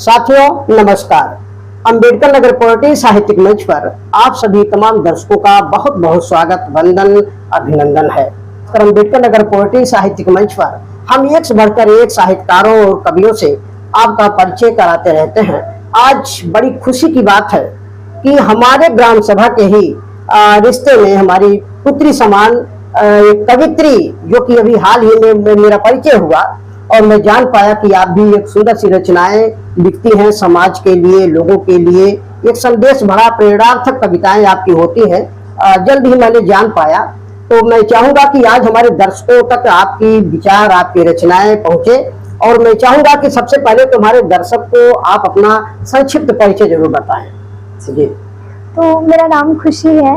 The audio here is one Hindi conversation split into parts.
साथियों नमस्कार। अंबेडकर नगर पोएट्री साहित्यिक मंच पर आप सभी तमाम दर्शकों का बहुत बहुत स्वागत, वंदन, अभिनंदन है। अंबेडकर नगर पोएट्री साहित्यिक मंच पर हम एक से बढ़कर एक साहित्यकारों और कवियों से आपका परिचय कराते रहते हैं। आज बड़ी खुशी की बात है कि हमारे ग्राम सभा के ही रिश्ते में हमारी पुत्री समान एक कवित्री, जो कि अभी हाल ही में मेरा परिचय हुआ और मैं जान पाया कि आप भी एक सुंदर सी रचनाएं लिखती हैं समाज के लिए, लोगों के लिए। एक संदेश भरा प्रेरणार्थक कविताएं आपकी होती हैं, जल्द ही मैंने जान पाया। तो मैं चाहूंगा कि आज हमारे दर्शकों तक आपकी विचार, आपकी रचनाएं पहुंचे और मैं चाहूंगा कि सबसे पहले तुम्हारे दर्शक को आप अपना संक्षिप्त परिचय जरूर बताएं। जी। तो मेरा नाम खुशी है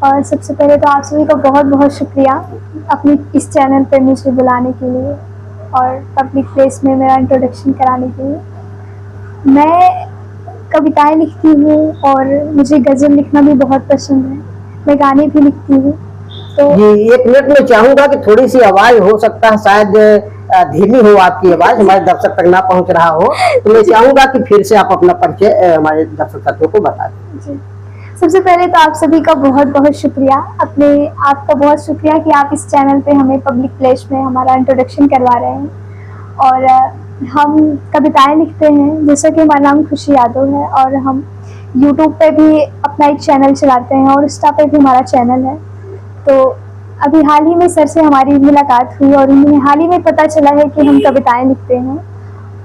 और सबसे पहले तो आप सभी का बहुत बहुत शुक्रिया अपनी इस चैनल पे मुझे बुलाने के लिए और पब्लिक प्लेस में मेरा इंट्रोडक्शन कराने के लिए। मैं कविताएं लिखती हूँ और मुझे गज़ल लिखना भी बहुत पसंद है। मैं गाने भी लिखती हूँ। तो जी, एक मिनट में चाहूंगा कि थोड़ी सी आवाज हो सकता है शायद धीमी हो आपकी आवाज, हमारे दर्शक तक ना पहुंच रहा हो, तो मैं चाहूंगा कि फिर से आप अपना परिचय हमारे दर्शक साथियों को बता दें। सबसे पहले तो आप सभी का बहुत बहुत शुक्रिया, आपका बहुत शुक्रिया कि आप इस चैनल पे हमें पब्लिक प्लेस में हमारा इंट्रोडक्शन करवा रहे हैं। और हम कविताएं लिखते हैं, जैसा कि हमारा नाम खुशी यादव है और हम यूट्यूब पे भी अपना एक चैनल चलाते हैं और इंस्टा पे भी हमारा चैनल है। तो अभी हाल ही में सर से हमारी मुलाकात हुई और उन्हें हाल ही में पता चला है कि हम कविताएं लिखते हैं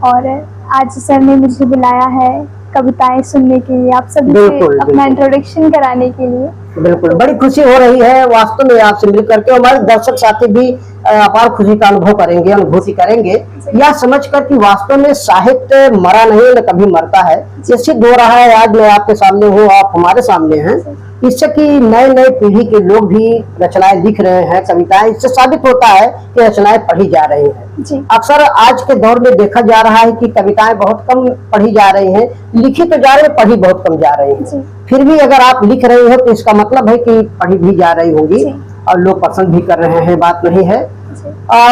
और आज सर ने मुझे बुलाया है कविताएं सुनने के लिए, आप सभी से अपना इंट्रोडक्शन कराने के लिए। बिल्कुल, बड़ी खुशी हो रही है वास्तव में आपसे मिल करके। हमारे दर्शक साथी भी अपार खुशी का अनुभव करेंगे, अनुभूति करेंगे यह समझ कर कि वास्तव में साहित्य मरा नहीं, न कभी मरता है। ये सिद्ध हो रहा है, आज मैं आपके सामने हूँ, आप हमारे सामने हैं। इससे कि नए नए पीढ़ी के लोग भी रचनाएं लिख रहे हैं, कविताएं, इससे साबित होता है कि रचनाएं पढ़ी जा रही हैं। अक्सर आज के दौर में देखा जा रहा है कि कविताएं बहुत कम पढ़ी जा रही हैं, लिखी तो जा रही है, पढ़ी बहुत कम जा रही है। फिर भी अगर आप लिख रहे हो तो इसका मतलब है कि पढ़ी भी जा रही होगी और लोग पसंद भी कर रहे हैं, बात नहीं है।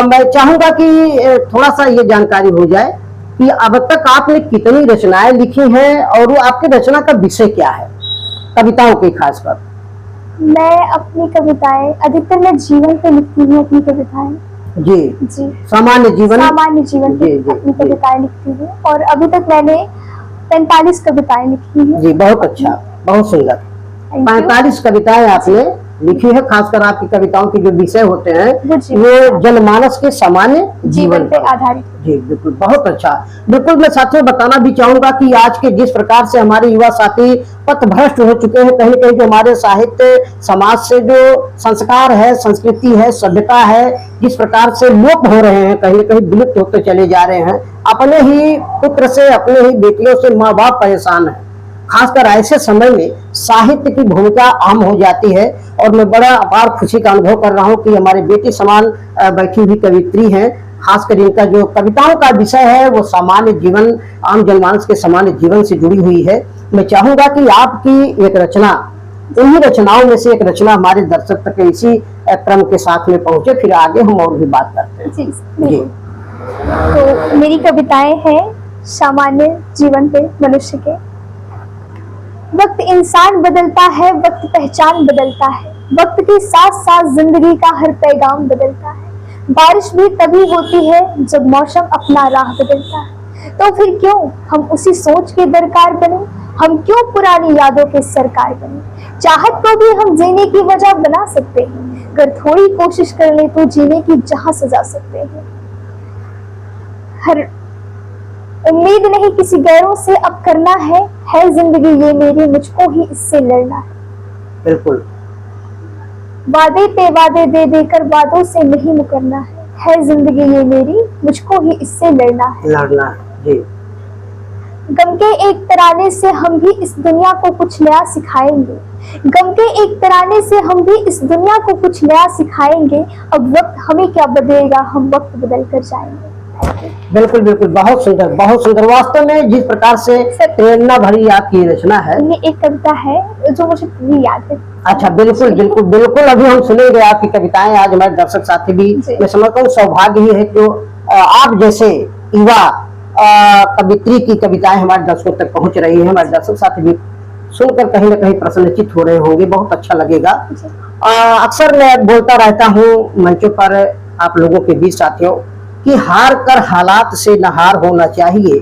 मैं चाहूंगा कि थोड़ा सा ये जानकारी हो जाए कि अब तक आपने कितनी रचनाएं लिखी हैं और वो आपकी रचना का विषय क्या है, कविताओं की खासकर। मैं अपनी कविताएं अधिकतर मैं जीवन पे लिखती हूँ, अपनी कविताएं। जी, सामान्य जीवन पे अपनी कविताएं लिखती हूँ और अभी तक मैंने 45 कविताएं लिखी हैं। जी, बहुत अच्छा, बहुत सुंदर। 45 कविताएं आपने लिखी है। खासकर आपकी कविताओं के जो विषय होते हैं वो जनमानस के सामान्य जीवन पे आधारित। जी बिल्कुल, बहुत अच्छा। बिल्कुल, मैं साथियों बताना भी चाहूंगा कि आज के जिस प्रकार से हमारे युवा साथी पथभ्रष्ट हो चुके हैं, कहीं कहीं जो हमारे साहित्य समाज से जो संस्कार है, संस्कृति है, सभ्यता है, जिस प्रकार से लोप हो रहे हैं, कहीं न कहीं विलुप्त होते चले जा रहे हैं। अपने ही पुत्र से, अपने ही बेटियों से माँ बाप परेशान है। खासकर ऐसे समय में साहित्य की भूमिका अहम हो जाती है और मैं बड़ा अपार खुशी का अनुभव कर रहा हूँ कि हमारे बेटी समान बैठी हुई कवित्री हैं। खासकर इनका जो कविताओं का विषय है वो सामान्य जीवन, आम जनमानस के सामान्य जीवन से जुड़ी हुई है। मैं चाहूंगा कि आपकी एक रचना, उन्हीं रचनाओं में से एक रचना हमारे दर्शक तक इसी क्रम के साथ में पहुंचे, फिर आगे हम और भी बात करते हैं। जी। तो मेरी कविताएं हैं सामान्य जीवन पे मनुष्य के। वक्त इंसान बदलता है, वक्त पहचान बदलता है, वक्त के साथ साथ जिंदगी का हर पैगाम बदलता है। बारिश भी तभी होती है जब मौसम अपना राह बदलता है। तो फिर क्यों हम उसी सोच के दरकार बने, हम क्यों पुरानी यादों के सरकार बने। चाहत को भी हम जीने की वजह बना सकते हैं, अगर थोड़ी कोशिश कर ले तो जीने की जहां सजा सकते हैं। हर उम्मीद नहीं किसी गैरों से अब करना है जिंदगी ये मेरी, मुझको ही इससे लड़ना है। बिल्कुल, वादे पे वादे दे देकर वादों से नहीं मुकरना है जिंदगी ये मेरी, मुझको ही इससे लड़ना है। जी। गम के एक तराने से हम भी इस दुनिया को कुछ नया सिखाएंगे, गम के एक तराने से हम भी इस दुनिया को कुछ नया सिखाएंगे। अब वक्त हमें क्या बदलेगा, हम वक्त बदल कर जाएंगे। बिल्कुल बिल्कुल, बहुत सुंदर, बहुत सुंदर। वास्तव में जिस प्रकार से प्रेरणा भरी आपकी रचना है। ये एक कविता है जो मुझे पूरी याद है। अच्छा, बिल्कुल बिल्कुल बिल्कुल, अभी हम सुनेंगे आपकी कविताएं। आज हमारे दर्शक साथी भी, मैं समझता हूँ सौभाग्य ही है जो आप जैसे युवा कवित्री की कविताएं हमारे दर्शकों तक पहुंच रही है। हमारे दर्शक साथी भी सुनकर कहीं ना कहीं प्रसन्नचित हो रहे होंगे, बहुत अच्छा लगेगा। अक्सर मैं बोलता रहता हूँ मंचों पर आप लोगों के बीच साथियों कि हार कर हालात से नहार होना चाहिए,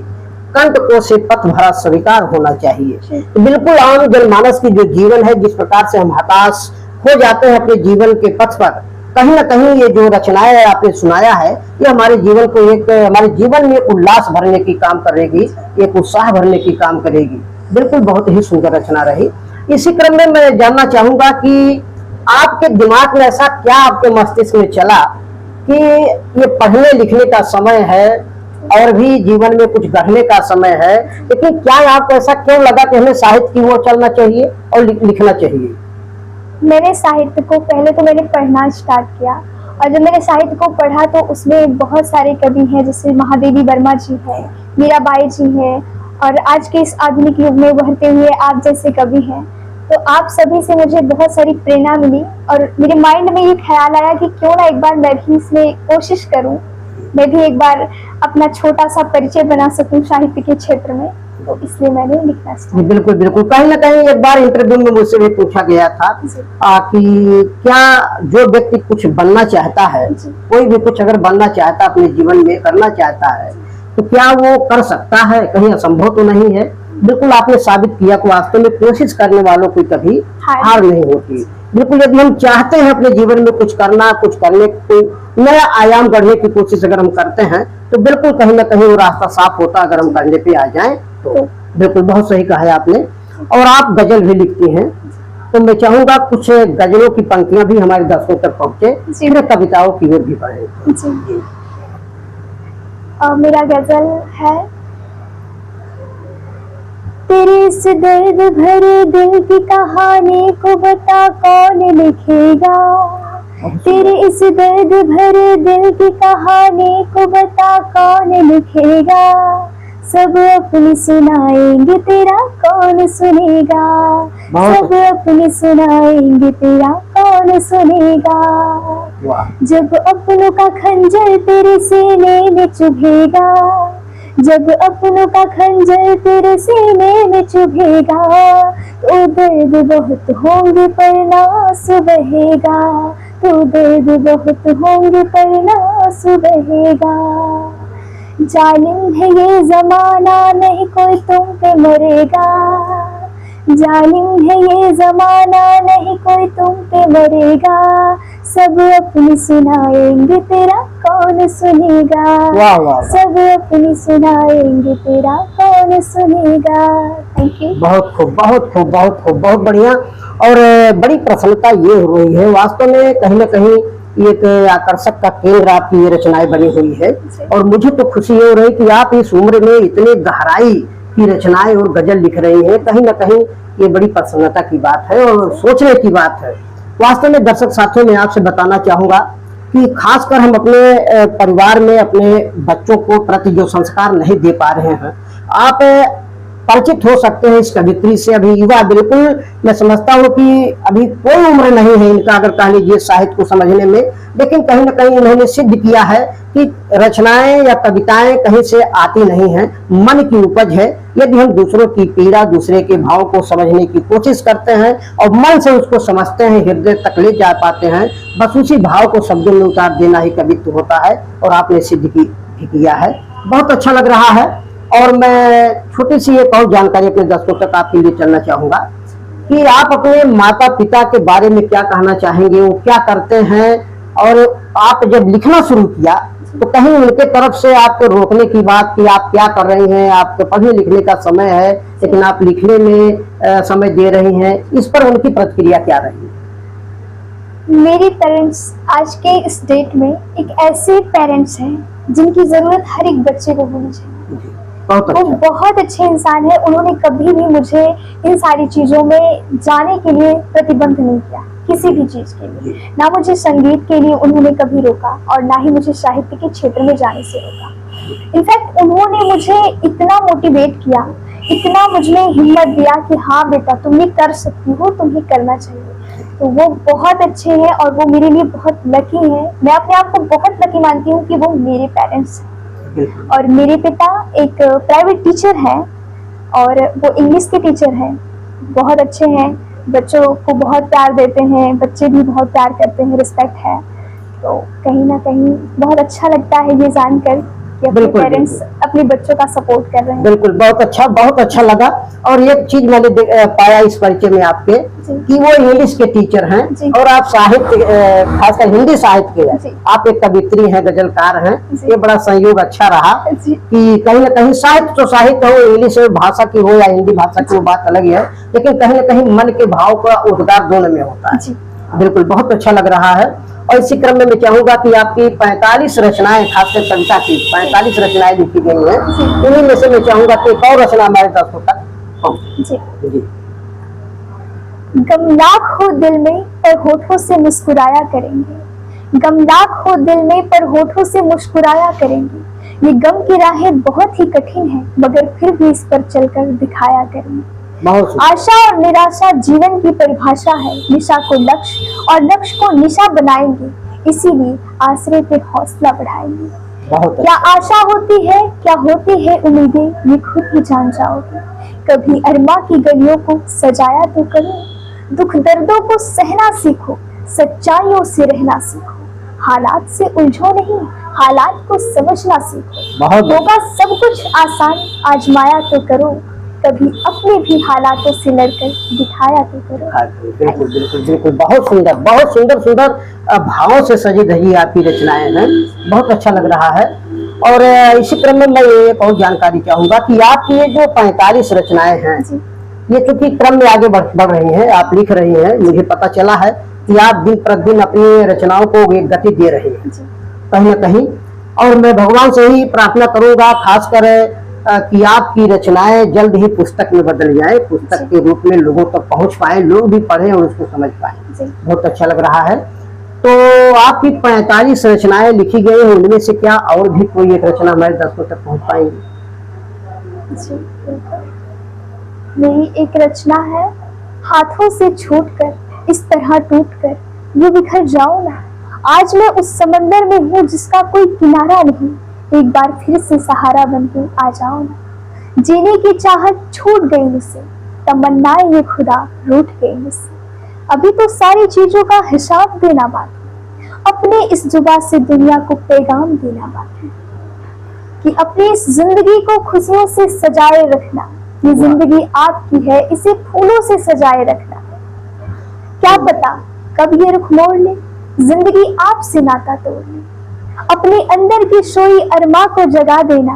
कंटकों से पथ भरा स्वीकार होना चाहिए। तो बिल्कुल आम जनमानस की जो जीवन है, जिस प्रकार से हम हताश हो जाते हैं अपने जीवन के पथ पर, कहीं ना कहीं ये जो रचनाएं आपने सुनाया है ये हमारे जीवन को हमारे जीवन में उल्लास भरने की काम करेगी, एक उत्साह भरने की काम करेगी। बिल्कुल बहुत ही सुंदर रचना रही। इसी क्रम में मैं जानना चाहूंगा कि आपके दिमाग में ऐसा क्या आपके मस्तिष्क में चला कि ये पढ़ने लिखने का समय है और भी जीवन में कुछ गढ़ने का समय है, लेकिन क्या आपको ऐसा क्यों लगा कि हमें साहित्य की ओर चलना चाहिए और लिखना चाहिए? मैंने साहित्य को पहले तो मैंने पढ़ना स्टार्ट किया, और जब मैंने साहित्य को पढ़ा तो उसमें बहुत सारे कवि हैं, जैसे महादेवी वर्मा जी है, मीराबाई जी है, और आज के इस आधुनिक युग में उभरते हुए आप जैसे कवि हैं। तो आप सभी से मुझे बहुत सारी प्रेरणा मिली और मेरे माइंड में ये ख्याल आया कि क्यों ना एक बार मैं भी इसमें कोशिश करूं, मैं भी एक बार अपना छोटा सा परिचय बना सकूं साहित्य के क्षेत्र में। तो इसलिए मैंने लिखना स्टार्ट। बिल्कुल बिल्कुल, कहीं ना कहीं एक बार इंटरव्यू में मुझसे भी पूछा गया था कि क्या जो व्यक्ति कुछ बनना चाहता है, कोई भी कुछ अगर बनना चाहता अपने जीवन में करना चाहता है तो क्या वो कर सकता है, कहीं असंभव तो नहीं है। बिल्कुल आपने साबित किया कि वास्तव में कोशिश करने वालों की कभी हार नहीं होती। बिल्कुल यदि हम चाहते हैं अपने जीवन में कुछ करना, कुछ करने, कोई नया आयाम गढ़ने की कोशिश अगर हम करते हैं तो बिल्कुल कहीं ना कहीं वो रास्ता साफ होता अगर हम करने पे आ जाएं तो। बिल्कुल बहुत सही कहा है आपने। और आप गजल भी लिखती हैं, तो मैं चाहूंगा कुछ गजलों की पंक्तियां भी हमारे दर्शकों तक पहुंचे, फिर कविताओं की ओर भी बढ़े। मेरा गजल है, तेरे इस दर्द भरे दिल की कहानी को बता कौन लिखेगा, तेरे इस दर्द भरे दिल की कहानी को बता कौन लिखेगा, सब अपनी सुनाएंगे तेरा कौन सुनेगा, सब अपनी सुनाएंगे तेरा कौन सुनेगा, जब अपनों का खंजर तेरे सीने में चुभेगा, जब अपनों का खंजर तेरे सीने में चुभेगा, तो दर्द बहुत होंगे पर ना आंसू बहेगा, तो दर्द बहुत होंगे पर ना आंसू बहेगा, जालिम है ये जमाना नहीं कोई तुम पे मरेगा, जालिम है ये जमाना नहीं कोई तुम पे मरेगा, सब अपनी सुनाएंगे तेरा कौन सुनेगा, वाह वाह, सब अपनी सुनाएंगे तेरा कौन सुनेगा। Thank you. बहुत खूब, बहुत खूब, बहुत खूब, बहुत बढ़िया। और बड़ी प्रसन्नता ये हो रही है, वास्तव में कहीं ना कहीं एक आकर्षक का केंद्र आपकी ये रचनाएं बनी हुई है। और मुझे तो खुशी हो रही कि आप इस उम्र में इतने गहराई की रचनाएं और गजल लिख रही हैं, कहीं ना कहीं ये बड़ी प्रसन्नता की बात है और सोचने की बात है। वास्तव में दर्शक साथियों में आपसे बताना चाहूंगा कि खासकर हम अपने परिवार में अपने बच्चों को प्रति जो संस्कार नहीं दे पा रहे हैं, आप परिचित हो सकते हैं इस कवित्री से। अभी युवा, बिल्कुल मैं समझता हूँ कि अभी कोई उम्र नहीं है इनका, अगर कह लीजिए साहित्य को समझने में, लेकिन कहीं ना कहीं इन्होंने सिद्ध किया है कि रचनाएं या कविताएं कहीं से आती नहीं हैं, मन की उपज है। यदि हम दूसरों की पीड़ा, दूसरे के भाव को समझने की कोशिश करते हैं और मन से उसको समझते हैं, हृदय तक ले जा पाते हैं, बस उसी भाव को शब्दों में उतार देना ही कवित्व होता है, और आपने सिद्ध किया है। बहुत अच्छा लग रहा है। और मैं छोटी सी एक और जानकारी अपने दर्शकों तक आपके लिए चलना चाहूंगा कि आप अपने माता पिता के बारे में क्या कहना चाहेंगे, वो क्या करते हैं, और आप जब लिखना शुरू किया तो कहीं उनके तरफ से आपको रोकने की बात कि आप क्या कर रही हैं, आपको पढ़ने लिखने का समय है लेकिन आप लिखने में समय दे रही हैं, इस पर उनकी प्रतिक्रिया क्या रही? मेरे पेरेंट्स आज के इस डेट में एक ऐसे पेरेंट्स हैं जिनकी जरूरत हर एक बच्चे को होनी चाहिए। वो बहुत अच्छे इंसान है, उन्होंने कभी भी मुझे इन सारी चीजों में जाने के लिए प्रतिबंध नहीं किया, किसी भी चीज के लिए। ना मुझे संगीत के लिए उन्होंने कभी रोका और ना ही मुझे साहित्य के क्षेत्र में जाने से रोका। इनफैक्ट उन्होंने मुझे इतना मोटिवेट किया, इतना मुझमें हिम्मत दिया कि हाँ बेटा तुम ये कर सकती हो, तुम्हें करना चाहिए। तो वो बहुत अच्छे हैं और वो मेरे लिए बहुत लकी हैं। मैं अपने आप को बहुत लकी मानती हूँ कि वो मेरे पेरेंट्स हैं। बिल्कुल। और मेरे पिता एक प्राइवेट टीचर हैं और वो इंग्लिश के टीचर हैं, बहुत अच्छे हैं, बच्चों को बहुत प्यार देते हैं, बच्चे भी बहुत प्यार करते हैं, रिस्पेक्ट है। तो कहीं ना कहीं बहुत अच्छा लगता है ये जानकर कि अपने बिल्कुल, पेरेंट्स बिल्कुल। अपने बच्चों का सपोर्ट कर रहे हैं। बिल्कुल, बहुत अच्छा लगा। और एक चीज मैंने पाया इस परिचय में आपके जी। कि वो इंग्लिश के टीचर हैं जी। और आप साहित्य, खासकर हिंदी साहित्य के जी। हैं, आप एक कवित्री हैं, गजलकार हैं। जी। ये बड़ा संयोग अच्छा रहा जी। कि कहीं ना कहीं साहित्य तो साहित्य हो, इंग्लिश भाषा की हो या हिंदी भाषा की, वो बात अलग ही है, लेकिन कहीं ना कहीं मन के भाव का उद्गार दोनों में होता है। जी। बिल्कुल, बहुत अच्छा लग रहा है। और इसी क्रम में मैं चाहूंगा कि आपकी 45 रचनाएं, खासकर कविता की 45 रचनाएं लिखी गई हैं, उन्हीं में से मैं चाहूंगा कि एक और रचना हमारे दर्शकों तक पहुंचे। जी। जी। गमनाक हो दिल में पर होठों से मुस्कुराया करेंगे, गमनाक हो दिल में पर होठों से मुस्कुराया करेंगे। ये गम की राहें बहुत ही कठिन है मगर फिर भी इस पर चलकर दिखाया करेंगे। आशा और निराशा जीवन की परिभाषा है, निशा को लक्ष्य और लक्ष्य को निशा बनाएंगे, इसीलिए आसरे पे हौसला बढ़ाएंगे। क्या आशा होती है, क्या होती है उम्मीदें, ये खुद ही जान जाओगे। कभी अरमा की गलियों को सजाया तो करो, दुख दर्दों को सहना सीखो, सच्चाइयों से रहना सीखो। हालात से उलझो नहीं, हालात को समझना सीखो। होगा सब कुछ आसान, आजमाया तो करो, कभी अपने भी हालातों से लड़कर दिखाया तो करो। बिल्कुल बिल्कुल बिल्कुल, बहुत सुंदर भावों से सजी धजी आपकी रचनाएं हैं, बहुत अच्छा लग रहा है। और इसी क्रम में मैं एक और जानकारी चाहूंगा कि आपकी ये जो 45 रचनाएं हैं, ये चूंकि क्रम में आगे बढ़ रही हैं, आप लिख रही हैं, मुझे पता चला है कि आप दिन प्रतिदिन अपनी रचनाओं को एक गति दे रहे हैं कहीं ना कहीं। और मैं भगवान से ही प्रार्थना करूंगा खासकर कि आपकी रचनाएं जल्द ही पुस्तक में बदल जाए, पुस्तक के रूप में लोगों तक पहुंच पाए, लोग भी पढ़ें और उसको समझ पाए। बहुत अच्छा लग रहा है। तो आपकी 45 रचनाएं लिखी गई हैं, उनमें से क्या और भी कोई एक रचना हमारे दर्शकों तक पहुंच पाएंगी? मेरी एक रचना है, हाथों से छूटकर इस तरह टूटकर यूं बिखर जाऊं ना। आज मैं उस समंदर में हूँ जिसका कोई किनारा नहीं, एक बार फिर से सहारा बनके आ जाओ ना। जीने की चाहत छूट गई मुझसे, तमन्नाएं ये खुदा रूठ गई मुझसे। अभी तो सारी चीजों का हिसाब देना बाकी, अपने इस जुबान से दुनिया को पैगाम देना बाकी, कि अपनी इस जिंदगी को खुशियों से सजाए रखना। ये जिंदगी आपकी है, इसे फूलों से सजाए रखना। क्या पता कब ये रुख मोड़ ले, जिंदगी आपसे नाता तोड़ ले। अपने अंदर की सोई अरमा को जगा देना,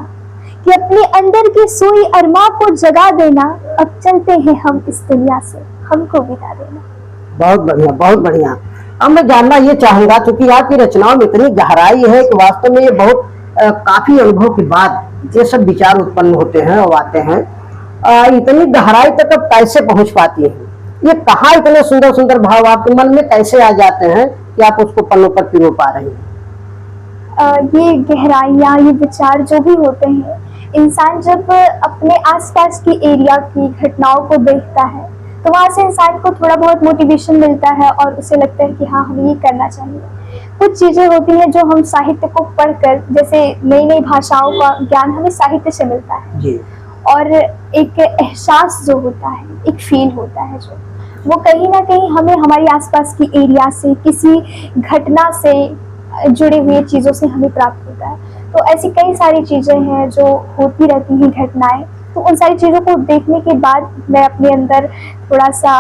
कि अपने अंदर की सोई अरमा को जगा देना। अब चलते हैं हम इस दुनिया से, हमको विदा देना। बहुत बढ़िया, बहुत बढ़िया। अब मैं जानना ये चाहूंगा, क्योंकि आपकी रचनाओं में इतनी गहराई है कि वास्तव में ये बहुत काफी अनुभव के बाद ये सब विचार उत्पन्न होते हैं और आते हैं। इतनी गहराई तक अब कैसे पहुंच पाती है? ये कहाँ इतने सुंदर सुंदर भाव आपके मन में कैसे आ जाते हैं कि आप उसको पन्नों पर पिरो पा रहे हैं? ये गहराइयाँ, ये विचार जो भी होते हैं, इंसान जब अपने आसपास की एरिया की घटनाओं को देखता है तो वहाँ से इंसान को थोड़ा बहुत मोटिवेशन मिलता है और उसे लगता है कि हाँ, हमें ये करना चाहिए। कुछ चीजें होती हैं जो हम साहित्य को पढ़कर, जैसे नई नई भाषाओं का ज्ञान हमें साहित्य से मिलता है जी। और एक एहसास जो होता है, एक फील होता है, जो वो कहीं ना कहीं हमें हमारी आसपास की एरिया से, किसी घटना से जुड़े हुए चीज़ों से हमें प्राप्त होता है। तो ऐसी कई सारी चीज़ें हैं जो होती रहती हैं, घटनाएं। तो उन सारी चीज़ों को देखने के बाद मैं अपने अंदर थोड़ा सा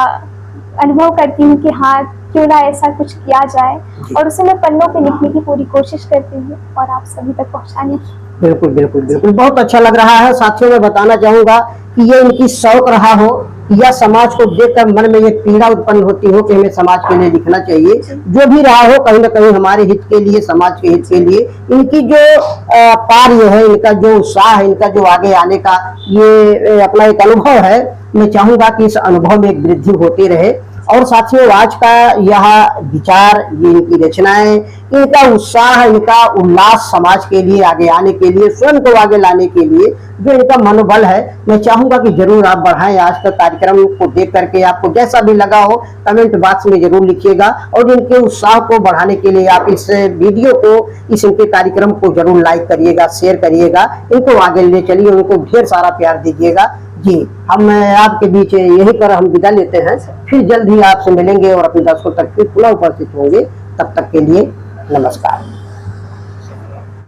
अनुभव करती हूँ कि हाँ, क्यों ना ऐसा कुछ किया जाए, और उसे मैं पन्नों पे लिखने की पूरी कोशिश करती हूँ और आप सभी तक पहुँचाने की। बिल्कुल बिल्कुल बिल्कुल, बहुत अच्छा लग रहा है। साथियों, मैं बताना चाहूंगा कि ये इनकी शौक रहा हो या समाज को देखकर मन में ये पीड़ा उत्पन्न होती हो कि हमें समाज के लिए लिखना चाहिए, जो भी रहा हो कहीं ना कहीं हमारे हित के लिए, समाज के हित के लिए, इनकी जो कार्य है, इनका जो उत्साह है, इनका जो आगे आने का ये अपना एक अनुभव है, मैं चाहूंगा कि इस अनुभव में एक वृद्धि होती रहे और साथियों, आज का यह विचार, ये इनकी रचनाएं, इनका उत्साह, इनका उल्लास समाज के लिए आगे आने के लिए, स्वयं को आगे लाने के लिए जो इनका मनोबल है, मैं चाहूंगा कि जरूर आप बढ़ाएं। आज का कार्यक्रम को देख करके आपको जैसा भी लगा हो कमेंट बॉक्स में जरूर लिखिएगा, और इनके उत्साह को बढ़ाने के लिए आप इस वीडियो को, इस इनके कार्यक्रम को जरूर लाइक करिएगा, शेयर करिएगा, इनको आगे ले चलिए, उनको ढेर सारा प्यार दीजिएगा। जी, हम आपके बीच यही कर हम विदा लेते हैं, फिर जल्द ही आपसे मिलेंगे और अपने दर्शकों तक फिर पुनः उपस्थित होंगे। तब तक के लिए नमस्कार।